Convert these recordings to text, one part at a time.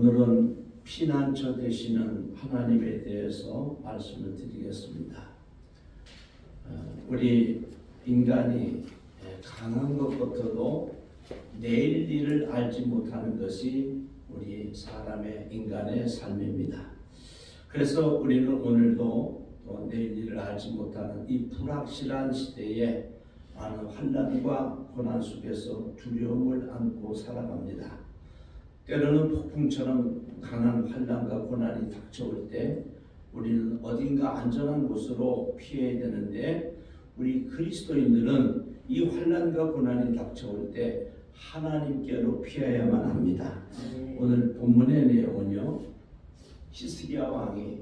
오늘은 피난처 되시는 하나님에 대해서 말씀을 드리겠습니다. 우리 인간이 강한 것부터도 내일 일을 알지 못하는 것이 우리 사람의 인간의 삶입니다. 그래서 우리는 오늘도 또 내일 일을 알지 못하는 이 불확실한 시대에 많은 환난과 고난 속에서 두려움을 안고 살아갑니다. 때로는 폭풍처럼 강한 환난과 고난이 닥쳐올 때 우리는 어딘가 안전한 곳으로 피해야 되는데, 우리 그리스도인들은 이 환난과 고난이 닥쳐올 때 하나님께로 피해야만 합니다. 오늘 본문의 내용은요, 히스기야 왕이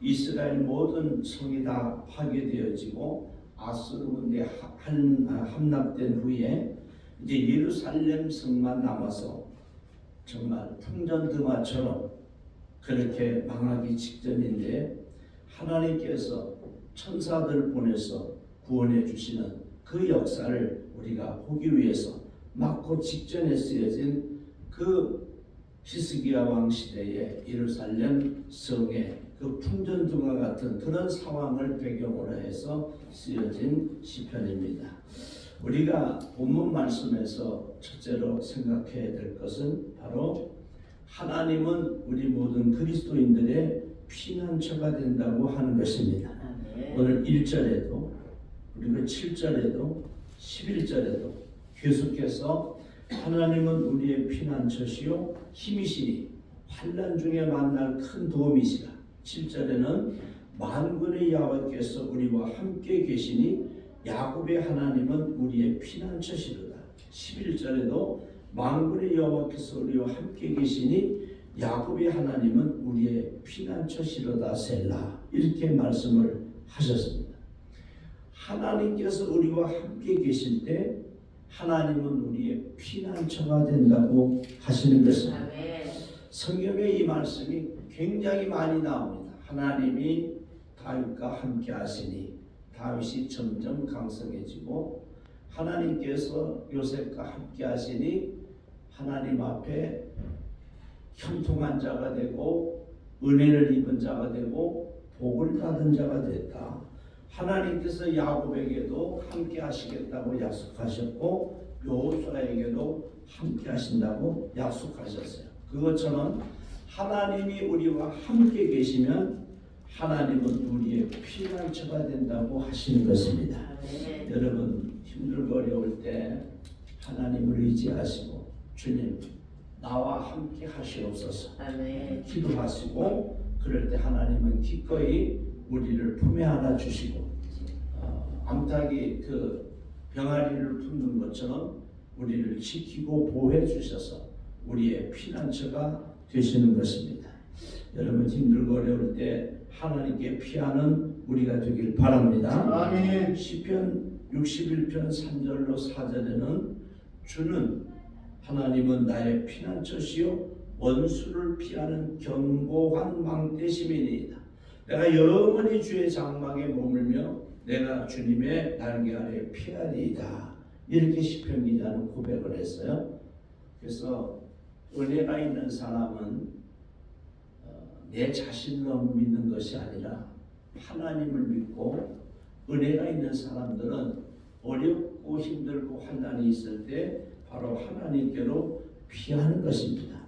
이스라엘 모든 성이 다 파괴되어지고 아수르 군대에 함락된 후에 이제 예루살렘 성만 남아서 정말 풍전등화처럼 그렇게 망하기 직전인데, 하나님께서 천사들 보내서 구원해 주시는 그 역사를 우리가 보기 위해서 막고 직전에 쓰여진 그 히스기야 왕 시대의 예루살렘 성의 그 풍전등화 같은 그런 상황을 배경으로 해서 쓰여진 시편입니다. 우리가 본문 말씀에서 첫째로 생각해야 될 것은 바로 하나님은 우리 모든 그리스도인들의 피난처가 된다고 하는 것입니다. 오늘 1절에도 그리고 7절에도 11절에도 계속해서 하나님은 우리의 피난처시요 힘이시니 환난 중에 만날 큰 도움이시라. 7절에는 만군의 여호와께서 우리와 함께 계시니 야곱의 하나님은 우리의 피난처시로다. 11절에도 만군의 여호와께서 우리와 함께 계시니 야곱의 하나님은 우리의 피난처시로다 셀라. 이렇게 말씀을 하셨습니다. 하나님께서 우리와 함께 계실 때 하나님은 우리의 피난처가 된다고 하시는 것입니다. 성경에 이 말씀이 굉장히 많이 나옵니다. 하나님이 다윗과 함께 하시니 다윗이 점점 강성해지고, 하나님께서 요셉과 함께 하시니 하나님 앞에 형통한 자가 되고 은혜를 입은 자가 되고 복을 받은 자가 됐다. 하나님께서 야곱에게도 함께 하시겠다고 약속하셨고 여호수아에게도 함께 하신다고 약속하셨어요. 그것처럼 하나님이 우리와 함께 계시면 하나님은 우리의 피난처가 된다고 하시는 것입니다. 여러분 힘들고 어려울 때 하나님을 의지하시고 주님 나와 함께 하시옵소서 기도하시고, 그럴 때 하나님은 기꺼이 우리를 품에 안아 주시고 암탉이 그 병아리를 품는 것처럼 우리를 지키고 보호해 주셔서 우리의 피난처가 되시는 것입니다. 여러분 힘들고 어려울 때 하나님께 피하는 우리가 되길 바랍니다. 아멘. 시편 61편 3절로 4절에는 주는 하나님은 나의 피난처시요 원수를 피하는 견고한 망대심이니이다. 내가 영원히 주의 장막에 머물며 내가 주님의 날개 아래 피하리이다. 이렇게 시편 기자는 고백을 했어요. 그래서 은혜가 있는 사람은 내 자신을 믿는 것이 아니라 하나님을 믿고, 은혜가 있는 사람들은 어렵고 힘들고 환난이 있을 때 바로 하나님께로 피하는 것입니다.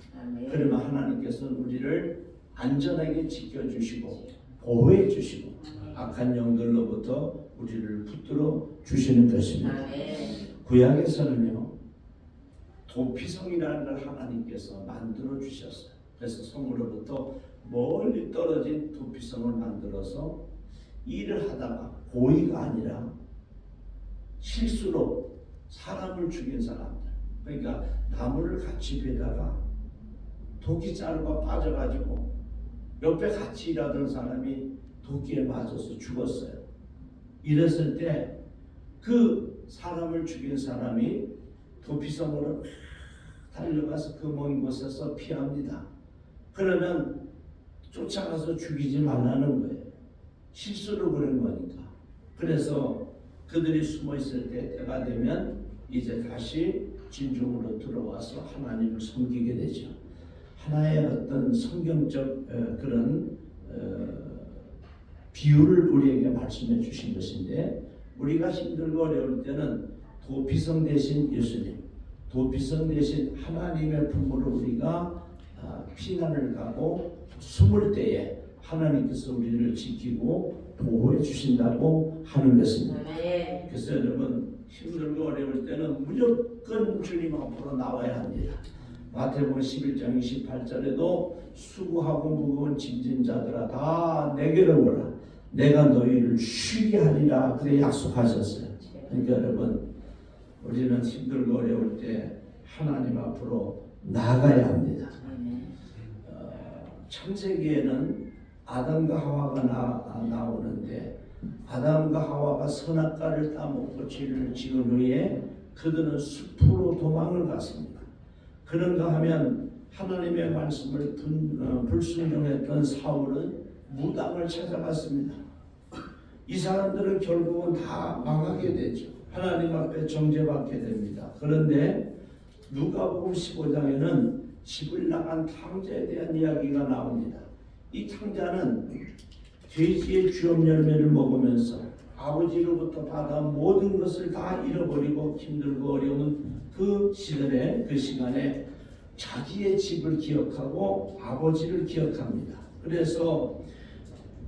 그러면 하나님께서는 우리를 안전하게 지켜주시고 보호해 주시고 악한 영들로부터 우리를 붙들어 주시는 것입니다. 구약에서는요, 도피성이라는 걸 하나님께서 만들어 주셨어요. 그래서 성으로부터 멀리 떨어진 도피성을 만들어서 일을 하다가 고의가 아니라 실수로 사람을 죽인 사람들, 그러니까 나무를 같이 베다가 도끼자루가 빠져가지고 옆에 같이 일하던 사람이 도끼에 맞아서 죽었어요. 이랬을 때 그 사람을 죽인 사람이 도피성으로 달려가서 그 먼 곳에서 피합니다. 그러면 쫓아가서 죽이지 말라는 거예요. 실수로 그런 거니까. 그래서 그들이 숨어 있을 때가 되면 이제 다시 진중으로 들어와서 하나님을 섬기게 되죠. 하나의 어떤 성경적 그런 비유를 우리에게 말씀해 주신 것인데, 우리가 힘들고 어려울 때는 도피성 대신 예수님, 도피성 대신 하나님의 품으로 우리가 피난을 가고 숨을 때에 하나님께서 우리를 지키고 보호해 주신다고 하는 것입니다. 그래서 여러분, 힘들고 어려울 때는 무조건 주님 앞으로 나와야 합니다. 마태복음 11장 28절에도 수고하고 무거운 짐진 자들아 다 내게로 오라, 내가 너희를 쉬게 하리라 그래 약속하셨어요. 그러니까 여러분, 우리는 힘들고 어려울 때 하나님 앞으로 나가야 합니다. 창세기에는 아담과 하와가 나오는데, 아담과 하와가 선악과를 따먹고 죄를 지은 후에 그들은 숲으로 도망을 갔습니다. 그런가 하면 하나님의 말씀을 불순종했던 사울은 무당을 찾아갔습니다. 이 사람들은 결국은 다 망하게 되죠. 하나님 앞에 정죄받게 됩니다. 그런데 누가복음 15장에는 집을 나간 탕자에 대한 이야기가 나옵니다. 이 탕자는 돼지의 쥐업 열매를 먹으면서 아버지로부터 받아 모든 것을 다 잃어버리고 힘들고 어려운 그 시절에, 그 시간에 자기의 집을 기억하고 아버지를 기억합니다. 그래서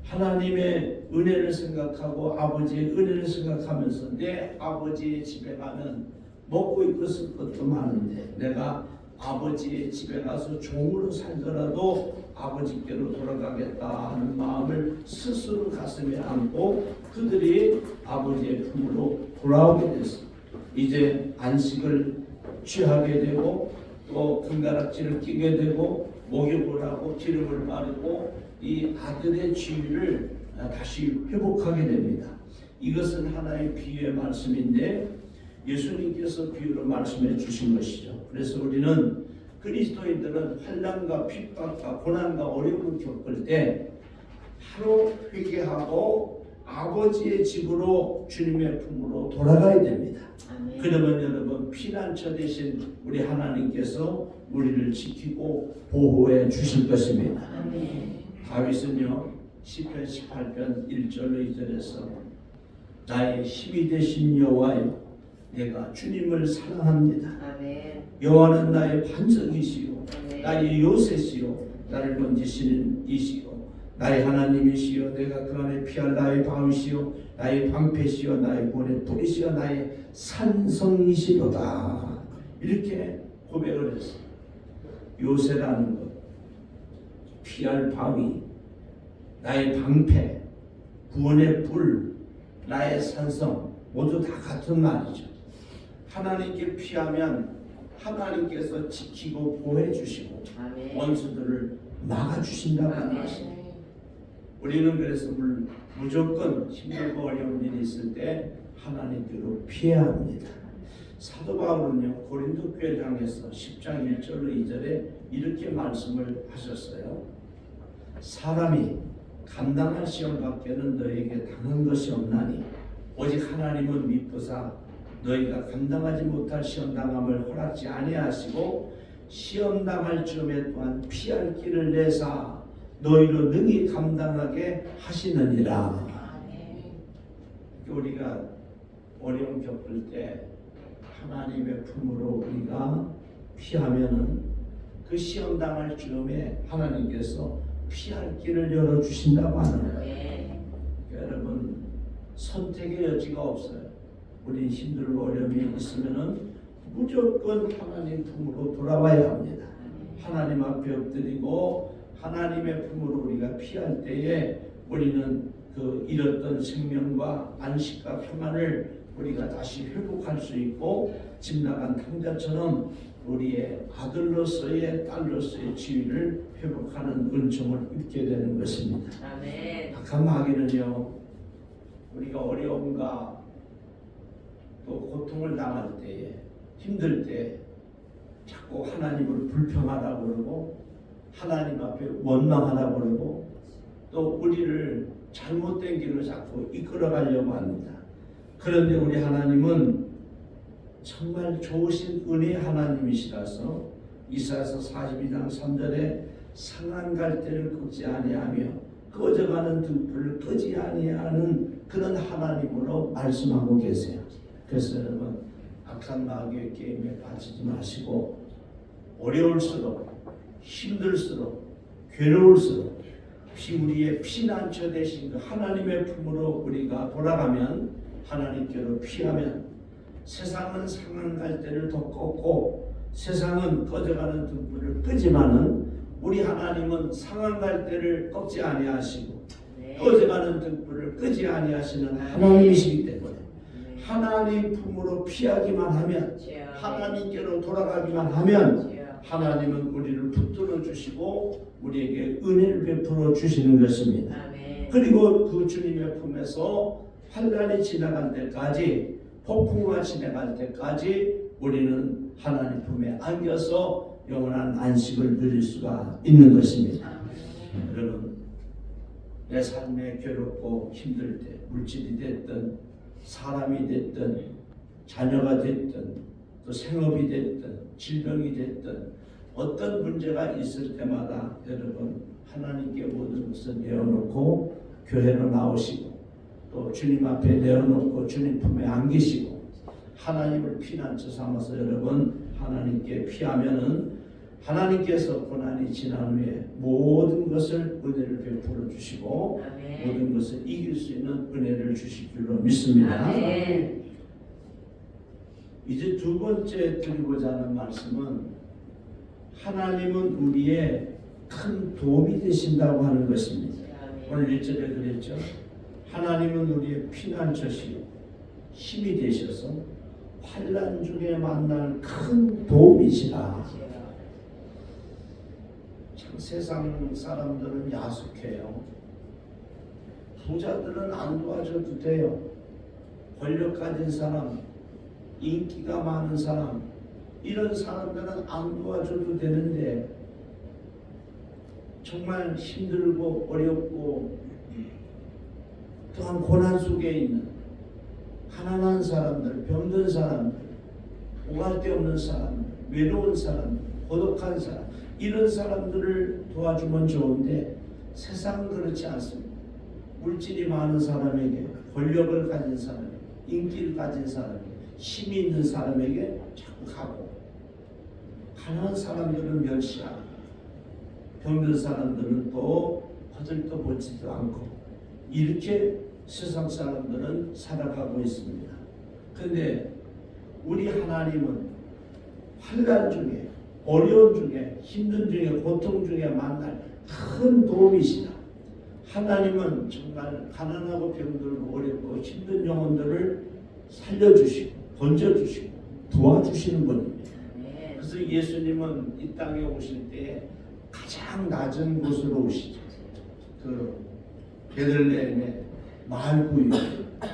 하나님의 은혜를 생각하고 아버지의 은혜를 생각하면서 내 아버지의 집에 가면 먹고 입고 쓸 것도 많은데 내가 아버지의 집에 가서 종으로 살더라도 아버지께로 돌아가겠다 하는 마음을 스스로 가슴에 안고 그들이 아버지의 품으로 돌아오게 됐습니다. 이제 안식을 취하게 되고 또 금가락지를 끼게 되고 목욕을 하고 기름을 바르고 이 아들의 지위를 다시 회복하게 됩니다. 이것은 하나의 비유의 말씀인데 예수님께서 비유로 말씀해 주신 것이죠. 그래서 우리는 그리스도인들은 환난과 핍박과 고난과 어려움을 겪을 때 바로 회개하고 아버지의 집으로 주님의 품으로 돌아가야 됩니다. 아멘. 그러면 여러분, 피난처 대신 우리 하나님께서 우리를 지키고 보호해 주실 것입니다. 아멘. 다윗은요 시편 18편 1절로 2절에서 나의 힘이 되신 여호와여, 내가 주님을 사랑합니다. 아멘. 여호와는 나의 반석이시요 나의 요새시요 나를 건지시는 이시요 나의 하나님이시요 내가 그 안에 피할 나의 바위시요 나의 방패시요 나의 구원의 뿌리시요 나의 산성이시로다. 이렇게 고백을 했어요. 요새라는 것, 피할 바위, 나의 방패, 구원의 불, 나의 산성, 모두 다 같은 말이죠. 하나님께 피하면 하나님께서 지키고 보호해 주시고 아멘. 원수들을 막아 주신다고 하십니다. 우리는 그래서 무조건 힘들고 어려운 일이 있을 때 하나님께로 피해야 합니다. 사도 바울은요 고린도 교회를 향해서 10장 1절로 2절에 이렇게 말씀을 하셨어요. 사람이 감당할 시험 밖에는 너에게 당한 것이 없나니 오직 하나님은 미쁘사 너희가 감당하지 못할 시험당함을 허락지 아니하시고 시험당할 즈음에 또한 피할 길을 내사 너희로 능히 감당하게 하시느니라. 우리가 어려움 겪을 때 하나님의 품으로 우리가 피하면은 그 시험당할 즈음에 하나님께서 피할 길을 열어주신다고 하는 거예요. 여러분, 선택의 여지가 없어요. 우리 힘들고 어려움이 있으면은 무조건 하나님 품으로 돌아와야 합니다. 하나님 앞에 엎드리고 하나님의 품으로 우리가 피할 때에 우리는 그 잃었던 생명과 안식과 평안을 우리가 다시 회복할 수 있고 집 나간 탕자처럼 우리의 아들로서의 딸로서의 지위를 회복하는 은총을 입게 되는 것입니다. 아멘. 악한 마귀는요 우리가 어려움과 또 고통을 당할 때에 힘들 때 자꾸 하나님을 불평하라고 그러고 하나님 앞에 원망하라고 그러고 또 우리를 잘못된 길로 자꾸 이끌어가려고 합니다. 그런데 우리 하나님은 정말 좋으신 은혜의 하나님이시라서 이사야서 42장 3절에 상한 갈대를 꺾지 아니하며 꺼져가는 등불을 끄지 아니하는 그런 하나님으로 말씀하고 계세요. 그래서 여러분 악한 마귀의 게임에 빠지지 마시고 어려울수록 힘들수록 괴로울수록 우리의 피난처 되신 그 하나님의 품으로 우리가 돌아가면 하나님께로 피하면 세상은 상한 갈대를 더 꺾고 세상은 꺼져가는 등불을 끄지만은 우리 하나님은 상한 갈대를 꺾지 아니하시고 꺼져가는 등불을 끄지 아니하시는 하나님이시기 때문에 하나님 품으로 피하기만 하면 하나님께로 돌아가기만 하면 하나님은 우리를 붙들어 주시고 우리에게 은혜를 베풀어 주시는 것입니다. 그리고 그 주님의 품에서 환난이 지나갈 때까지 폭풍우가 지나갈 때까지 우리는 하나님 품에 안겨서 영원한 안식을 누릴 수가 있는 것입니다. 여러분 내 삶에 괴롭고 힘들 때 물질이 됐든 사람이 됐든 자녀가 됐든 또 생업이 됐든 질병이 됐든 어떤 문제가 있을 때마다 여러분 하나님께 모든 것을 내어놓고 교회로 나오시고 또 주님 앞에 내어놓고 주님 품에 안기시고 하나님을 피난처 삼아서 여러분 하나님께 피하면은 하나님께서 고난이 지난 후에 모든 것을 은혜를 베풀어 주시고 모든 것을 이길 수 있는 은혜를 주실 줄로 믿습니다. 이제 두 번째 드리고자 하는 말씀은 하나님은 우리의 큰 도움이 되신다고 하는 것입니다. 오늘 1절에 그랬죠. 하나님은 우리의 피난처시요 힘이 되셔서 환난 중에 만날 큰 도움이시라. 참 세상 사람들은 야속해요. 부자들은 안 도와줘도 돼요. 권력 가진 사람, 인기가 많은 사람, 이런 사람들은 안 도와줘도 되는데 정말 힘들고 어렵고 또한 고난 속에 있는 가난한 사람들, 병든 사람들, 오갈 데 없는 사람들, 외로운 사람들, 고독한 사람, 이런 사람들을 도와주면 좋은데 세상은 그렇지 않습니다. 물질이 많은 사람에게, 권력을 가진 사람에게, 인기를 가진 사람에게, 힘이 있는 사람에게 자꾸 가고 가난한 사람들은 멸시하고 병든 사람들은 또 거들떠보지도 않고 이렇게 세상 사람들은 살아가고 있습니다. 그런데 우리 하나님은 환난 중에 어려운 중에 힘든 중에 고통 중에 만날 큰 도움이시다. 하나님은 정말 가난하고 병들고 어렵고 힘든 영혼들을 살려주시고 건져주시고 도와주시는 분입니다. 그래서 예수님은 이 땅에 오실 때 가장 낮은 곳으로 오시죠. 그 베들레헴의 마을 구유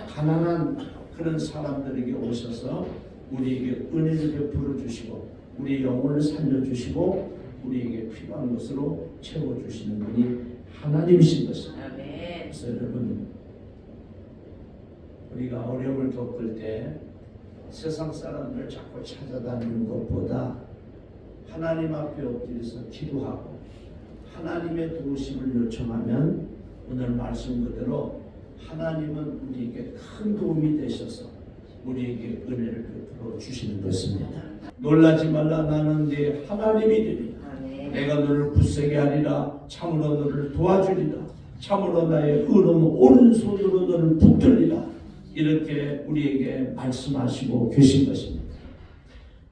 가난한 그런 사람들에게 오셔서 우리에게 은혜를 베풀어 주시고 우리 영혼을 살려주시고 우리에게 필요한 것으로 채워주시는 분이 하나님이신 것입니다. 그래서 여러분 우리가 어려움을 겪을 때 세상 사람들 자꾸 찾아다니는 것보다 하나님 앞에 엎드려서 기도하고 하나님의 도우심을 요청하면 오늘 말씀 그대로 하나님은 우리에게 큰 도움이 되셔서 우리에게 은혜를 베풀어 주시는 것입니다. 놀라지 말라. 나는 네 하나님이 되리라. 내가 너를 굳세게 하리라. 참으로 너를 도와주리라. 참으로 나의 의로운 오른손으로 너를 붙들리라. 이렇게 우리에게 말씀하시고 계신 것입니다.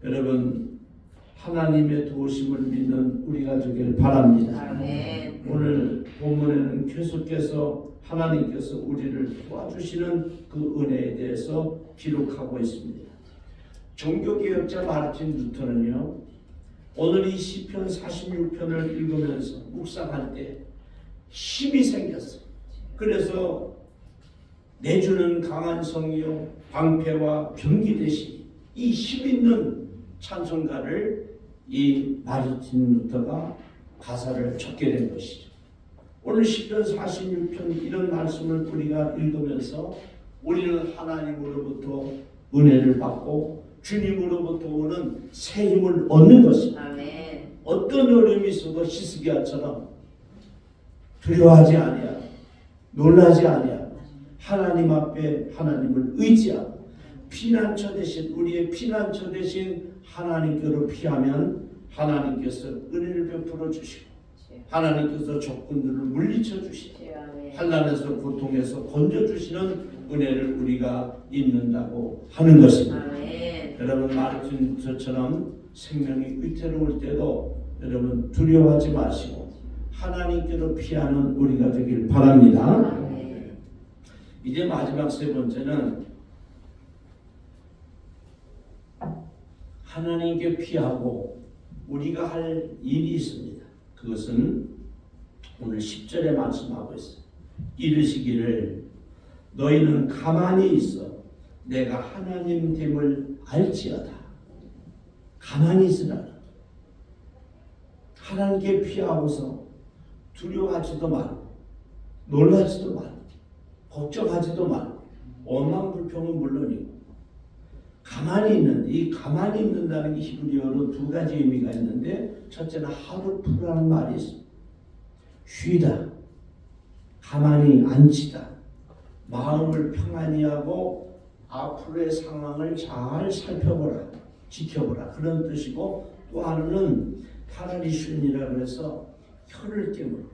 여러분 하나님의 도우심을 믿는 우리가 되길 바랍니다. 오늘 본문에는 계속해서 하나님께서 우리를 도와주시는 그 은혜에 대해서 기록하고 있습니다. 종교개혁자 마르틴 루터는요, 오늘 이 시편 46편을 읽으면서 묵상할 때 힘이 생겼어요. 그래서 내주는 강한 성이요 방패와 병기 대신 이 힘 있는 찬송가를 이 마르틴 루터가 가사를 적게 된 것이죠. 오늘 시편 46편 이런 말씀을 우리가 읽으면서 우리는 하나님으로부터 은혜를 받고 주님으로부터 오는 새 힘을 얻는 것입니다. 어떤 어려움이 있어도 히스기야처럼 두려워하지 아니하고 놀라지 아니하고 하나님 앞에 하나님을 의지하고 피난처 대신 우리의 피난처 대신 하나님께로 피하면 하나님께서 은혜를 베풀어 주시고 하나님께서 적군들을 물리쳐 주시고 환난에서 고통에서 건져 주시는 은혜를 우리가 입는다고 하는 것입니다. 아멘. 여러분 마르틴 저처럼 생명이 위태로울 때도 여러분 두려워하지 마시고 하나님께로 피하는 우리가 되길 바랍니다. 아멘. 이제 마지막 세 번째는 하나님께 피하고 우리가 할 일이 있습니다. 그것은 오늘 10절에 말씀하고 있어요. 이르시기를 너희는 가만히 있어 내가 하나님 됨을 알지어다. 가만히 있으라. 하나님께 피하고서 두려워하지도 말고 놀라지도 말고 걱정하지도 말고 원망 불평은 물론이고 가만히 있는데 이 가만히 있는다는 게 히브리어로 두 가지 의미가 있는데 첫째는 하루프라는 말이 있습니다. 쉬다, 가만히 앉히다, 마음을 평안히 하고 앞으로의 상황을 잘 살펴보라, 지켜보라 그런 뜻이고 또 하나는 파라리슌이라 그래서 혀를 깨물고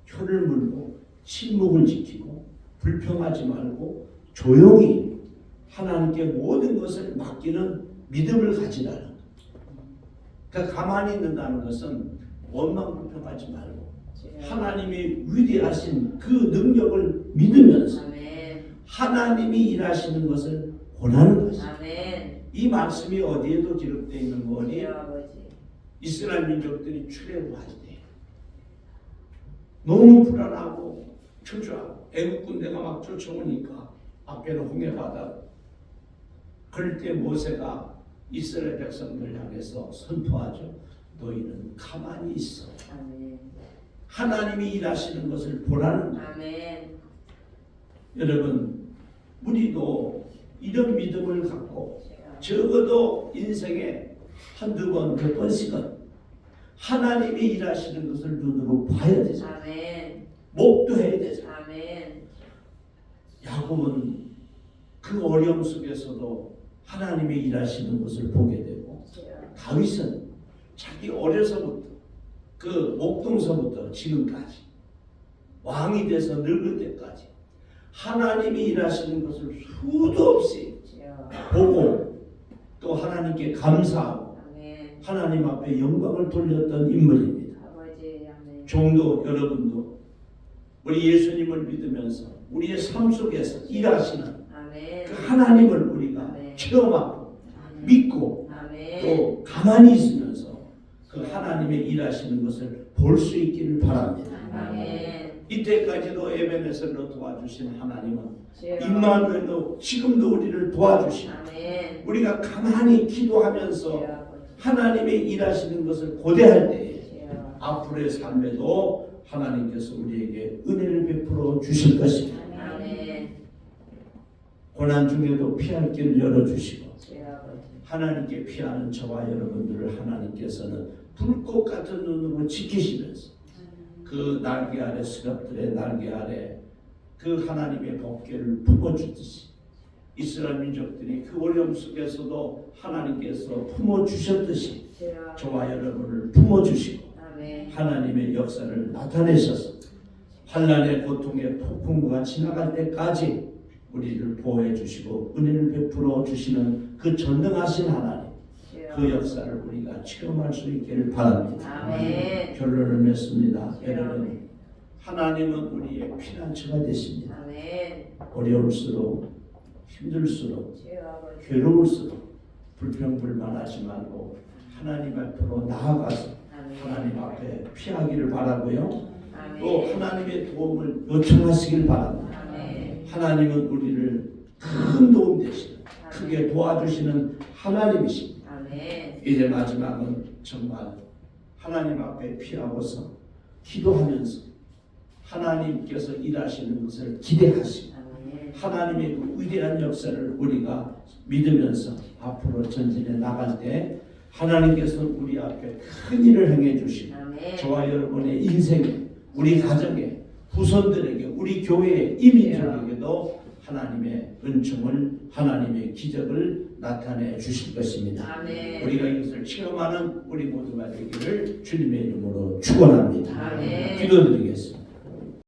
혀를 물고 침묵을 지키고 불평하지 말고 조용히 하나님께 모든 것을 맡기는 믿음을 가지라는 것. 그러니까 가만히 있는다는 것은 원망 불평하지 말고 하나님이 위대하신 그 능력을 믿으면서 아멘. 하나님이 일하시는 것을 권하는 것입니다. 아멘. 이 말씀이 어디에도 기록되어 있는 거니 주여 아버지. 이스라엘 민족들이 출애굽할 때 너무 불안하고 초조하고 애국 군대가 막 쫓아오니까 앞에는 홍해 바다. 그럴 때 모세가 이스라엘 백성들 향해서 선포하죠. 너희는 가만히 있어. 아멘. 하나님이 일하시는 것을 보라는 거예요. 아멘. 여러분 우리도 이런 믿음을 갖고 적어도 인생에 한두 번, 몇 번씩은 하나님이 일하시는 것을 눈으로 봐야 되죠. 아멘. 목도해야 되죠. 아멘. 야곱은 그 어려움 속에서도 하나님의 일하시는 것을 보게 되고 다윗은 자기 어려서부터 그 목동서부터 지금까지 왕이 돼서 늙을 때까지 하나님이 일하시는 것을 수도 없이 보고 또 하나님께 감사하고 아멘. 하나님 앞에 영광을 돌렸던 인물입니다. 아버지. 아멘. 종도 여러분도 우리 예수님을 믿으면서 우리의 삶 속에서 일하시는 아멘. 그 하나님을 우리가 아멘. 체험하고 아멘. 믿고 아멘. 또 가만히 있으면서 그 하나님의 일하시는 것을 볼 수 있기를 바랍니다. 아멘. 이때까지도 에베네셀로 도와주신 하나님은 주여. 임마누엘로 지금도 우리를 도와주시고 아멘. 우리가 가만히 기도하면서 주여 아버지. 하나님의 일하시는 것을 고대할 때에 주여. 앞으로의 삶에도 하나님께서 우리에게 은혜를 베풀어 주실 것입니다. 아멘. 고난 중에도 피할 길을 열어주시고 주여 아버지. 하나님께 피하는 저와 여러분들을 하나님께서는 불꽃 같은 눈으로 지키시면서 그 날개 아래 스갑들의 날개 아래 그 하나님의 법궤를 품어주듯이 이스라엘 민족들이 그 어려움 속에서도 하나님께서 품어주셨듯이 주여. 저와 여러분을 품어주시고 아멘. 하나님의 역사를 나타내셔서 환난의 고통의 폭풍과 지나갈 때까지 우리를 보호해 주시고 은혜를 베풀어 주시는 그 전능하신 하나님 주여. 그 역사를 우리가 체험할 수 있기를 바랍니다. 아멘. 결론을 맺습니다. 주여. 여러분 하나님은 우리의 피난처가 되십니다. 아멘. 어려울수록 힘들수록 주여 아버지. 괴로울수록 불평불만하지 말고 하나님 앞으로 나아가서 아멘. 하나님 앞에 피하기를 바라고요. 아멘. 또 하나님의 도움을 요청하시길 바랍니다. 아멘. 하나님은 우리를 큰 도움 되시는 크게 도와주시는 하나님이십니다. 아멘. 이제 마지막은 정말 하나님 앞에 피하고서 기도하면서 하나님께서 일하시는 것을 기대하시고 아멘. 하나님의 그 위대한 역사를 우리가 믿으면서 앞으로 전진해 나갈 때 하나님께서는 우리 앞에 큰 일을 행해 주시고 아멘. 저와 여러분의 인생에 우리 가정에 후손들에게 우리 교회에 이민족에게도 하나님의 은총을 하나님의 기적을 나타내 주실 것입니다. 아멘. 우리가 이것을 체험하는 우리 모두가 되기를 주님의 이름으로 축원합니다. 아멘. 기도드리겠습니다.